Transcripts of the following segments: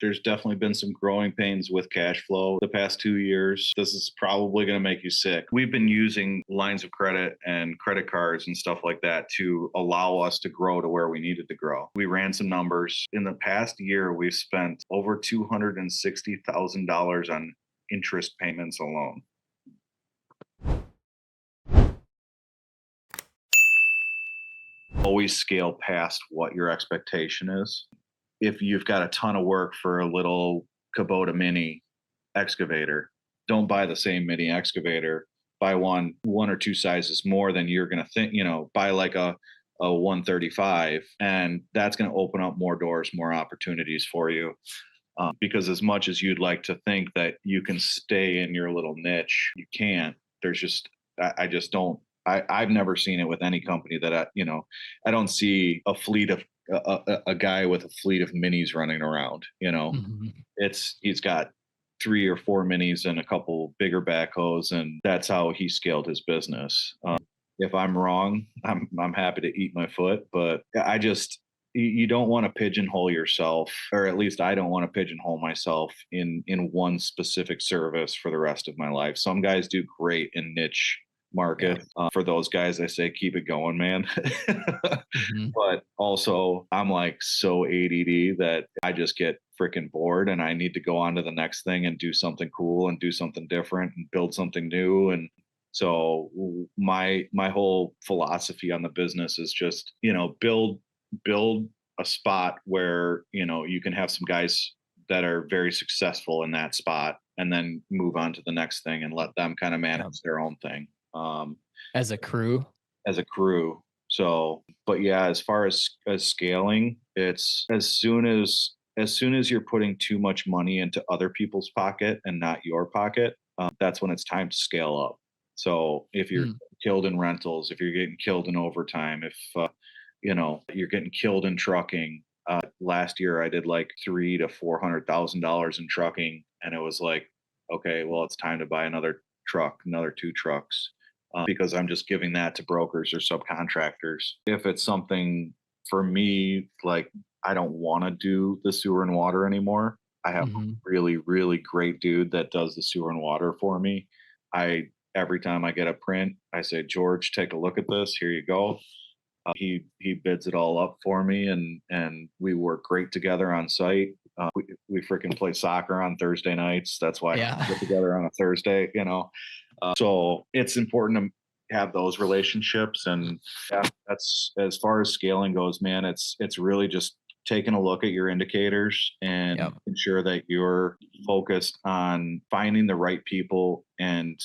There's definitely been some growing pains with cash flow the past 2 years. This is probably going to make you sick. We've been using lines of credit and credit cards and stuff like that to allow us to grow to where we needed to grow. We ran some numbers. In the past year, we've spent over $260,000 on interest payments alone. Always scale past what your expectation is. If you've got a ton of work for a little Kubota mini excavator, don't buy the same mini excavator. Buy one or two sizes more than you're going to think, buy like a 135, and that's going to open up more doors, more opportunities for you. Because as much as you'd like to think that you can stay in your little niche, you can't. I just don't. I've never seen it with any company that I don't see a fleet of a guy with a fleet of minis running around. Mhm. He's got 3 or 4 minis and a couple bigger backhoes, and that's how he scaled his business. If I'm wrong, I'm happy to eat my foot, but you don't want to pigeonhole yourself, or at least I don't want to pigeonhole myself in one specific service for the rest of my life. Some guys do great in niche Yeah. market. For those guys, I say keep it going, man. Mhm. But also, I'm like so ADD that I just get freaking bored, and I need to go on to the next thing and do something cool and do something different and build something new. And so my whole philosophy on the business is just, build a spot where, you can have some guys that are very successful in that spot, and then move on to the next thing and let them kind of Yeah. manage their own thing. As a crew. as a crew. So, but yeah, as far as scaling, it's as soon as you're putting too much money into other people's pocket and not your pocket, that's when it's time to scale up. So if you're Mm. killed in rentals, if you're getting killed in overtime, if you're getting killed in trucking. Last year, I did like $300,000 to $400,000 in trucking, and it was like, okay, well, it's time to buy another truck, another 2 trucks, because I'm just giving that to brokers or subcontractors. If it's something for me, like I don't want to do the sewer and water anymore, I have a Mhm. really, really great dude that does the sewer and water for me. I Every time I get a print, I say, George, take a look at this. Here you go. He bids it all up for me, and we work great together on site. We freaking play soccer on Thursday nights. That's why Yeah. we get together on a Thursday. So it's important to have those relationships, and yeah, that's as far as scaling goes, man. It's really just taking a look at your indicators and Yep. ensure that you're focused on finding the right people and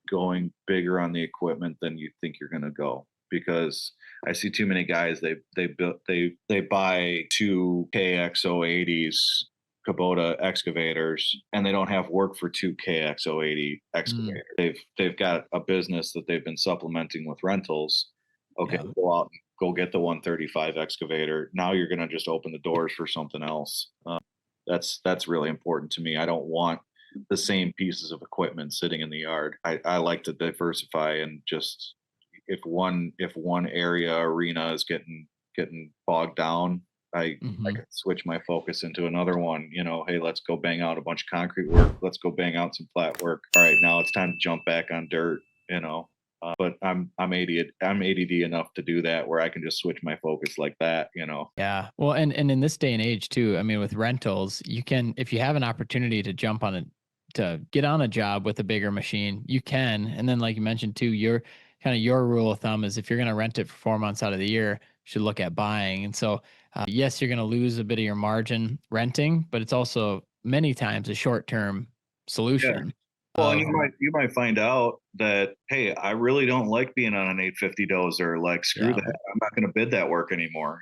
going bigger on the equipment than you think you're going to go. Because I see too many guys, they buy 2 KX080s Kubota excavators, and they don't have work for 2 KX080 Mm. excavators. They've got a business that they've been supplementing with rentals. Okay, Yeah. go out and go get the 135 excavator. Now you're going to just open the doors for something else. That's really important to me. I don't want the same pieces of equipment sitting in the yard. I like to diversify, and just if one arena is getting bogged down, I Mhm. can switch my focus into another one. Hey, let's go bang out a bunch of concrete work. Let's go bang out some flat work. All right, now it's time to jump back on dirt. But I'm ADD enough to do that where I can just switch my focus like that. Yeah. Well, and in this day and age too, I mean, with rentals, you can, if you have an opportunity to to get on a job with a bigger machine, you can. And then, like you mentioned too, your rule of thumb is if you're going to rent it for 4 months out of the year, you should look at buying. And so, yes, you're going to lose a bit of your margin renting, but it's also many times a short term Yeah. solution Well, and of, you might find out that, hey, I really don't like being on an 850 dozer. Like, screw yeah. that. I'm not going to bid that work anymore.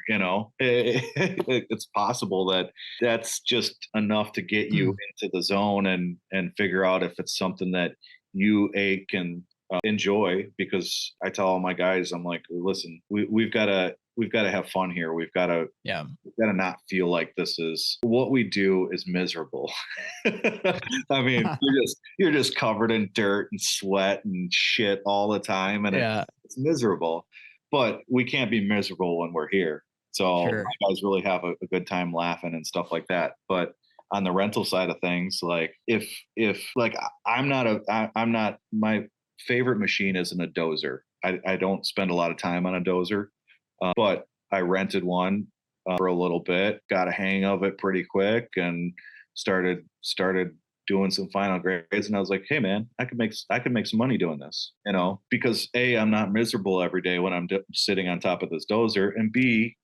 It's possible that that's just enough to get you Mm. into the zone and figure out if it's something that you can enjoy. Because I tell all my guys, I'm like, listen, we've got to have fun here. Yeah. We've got to not feel like this is what we do is miserable. I mean, you're just covered in dirt and sweat and shit all the time, and Yeah. it's miserable. But we can't be miserable when we're here. So Sure. my guys really have a good time laughing and stuff like that. But on the rental side of things, like if like I'm not my favorite machine isn't a dozer. I don't spend a lot of time on a dozer, but I rented one for a little bit, got a hang of it pretty quick, and started doing some final grades. And I was like, hey man, I could make some money doing this, you know, because a I'm not miserable every day when I'm sitting on top of this dozer, and b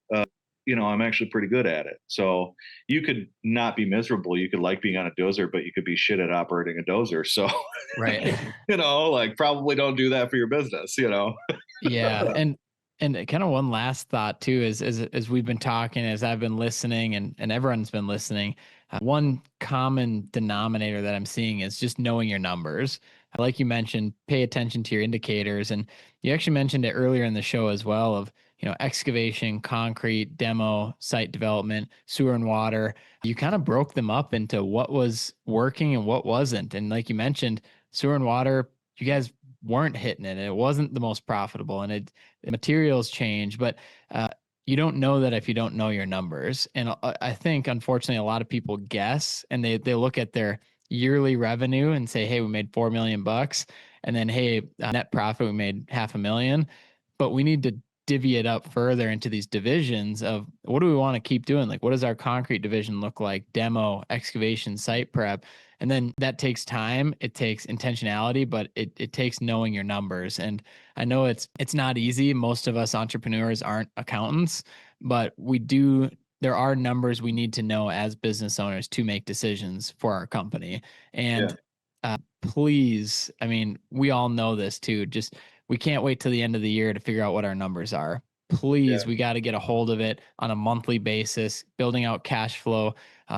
you know, I'm actually pretty good at it. So you could not be miserable. You could like being on a dozer, but you could be shit at operating a dozer. So, Right. you know, like probably don't do that for your business, you know? Yeah, and kind of one last thought too is as we've been talking, as I've been listening, and everyone's been listening. One common denominator that I'm seeing is just knowing your numbers. Like you mentioned, pay attention to your indicators, and you actually mentioned it earlier in the show as well. Of excavation, concrete, demo, site development, sewer and water. You kind of broke them up into what was working and what wasn't, and like you mentioned, sewer and water. You guys weren't hitting it. It wasn't the most profitable, and the materials change, but you don't know that if you don't know your numbers. And I think, unfortunately, a lot of people guess, and they look at their yearly revenue and say, "Hey, we made 4 million bucks," and then, "Hey, net profit, we made 500,000." But we need to divvy it up further into these divisions of what do we want to keep doing? Like, what does our concrete division look like? Demo, excavation, site prep. And then that takes time, it takes intentionality, but it takes knowing your numbers. And I know it's not easy. Most of us entrepreneurs aren't accountants, but there are numbers we need to know as business owners to make decisions for our company. Yeah. And please, I mean, we all know this too. Just we can't wait till the end of the year to figure out what our numbers are. Yeah. Please, we got to get a hold of it on a monthly basis, building out cash flow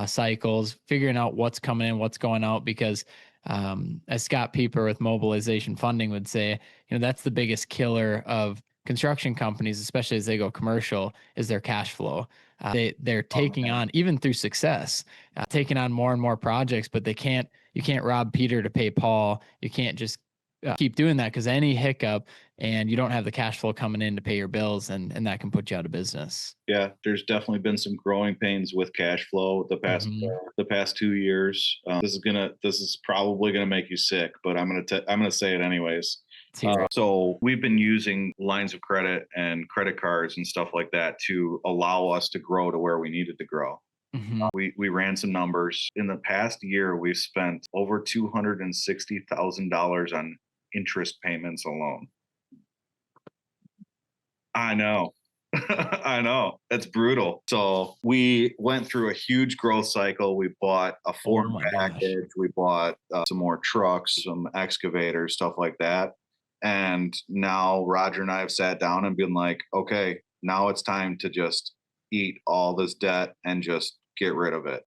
cycles, figuring out what's coming in, what's going out, because as Scott Pieper with Mobilization Funding would say, that's the biggest killer of construction companies, especially as they go commercial, is their cash flow. They're Oh, taking man. on, even through success, taking on more and more projects, but you can't rob Peter to pay Paul. You can't just keep doing that, because any hiccup and you don't have the cash flow coming in to pay your bills, and that can put you out of business. Yeah, there's definitely been some growing pains with cash flow Hmm. the past 2 years. This is probably gonna make you sick, but I'm gonna say it anyways. Let's hear it. So we've been using lines of credit and credit cards and stuff like that to allow us to grow to where we needed to grow. Hmm. We ran some numbers. In the past year, we've spent over $260,000 on interest payments alone. I know. I know. It's brutal. So we went through a huge growth cycle. We bought a Oh Ford my gosh. package. We bought some more trucks, some excavators, stuff like that. And now Roger and I have sat down and been like, okay, now it's time to just eat all this debt and just get rid of it.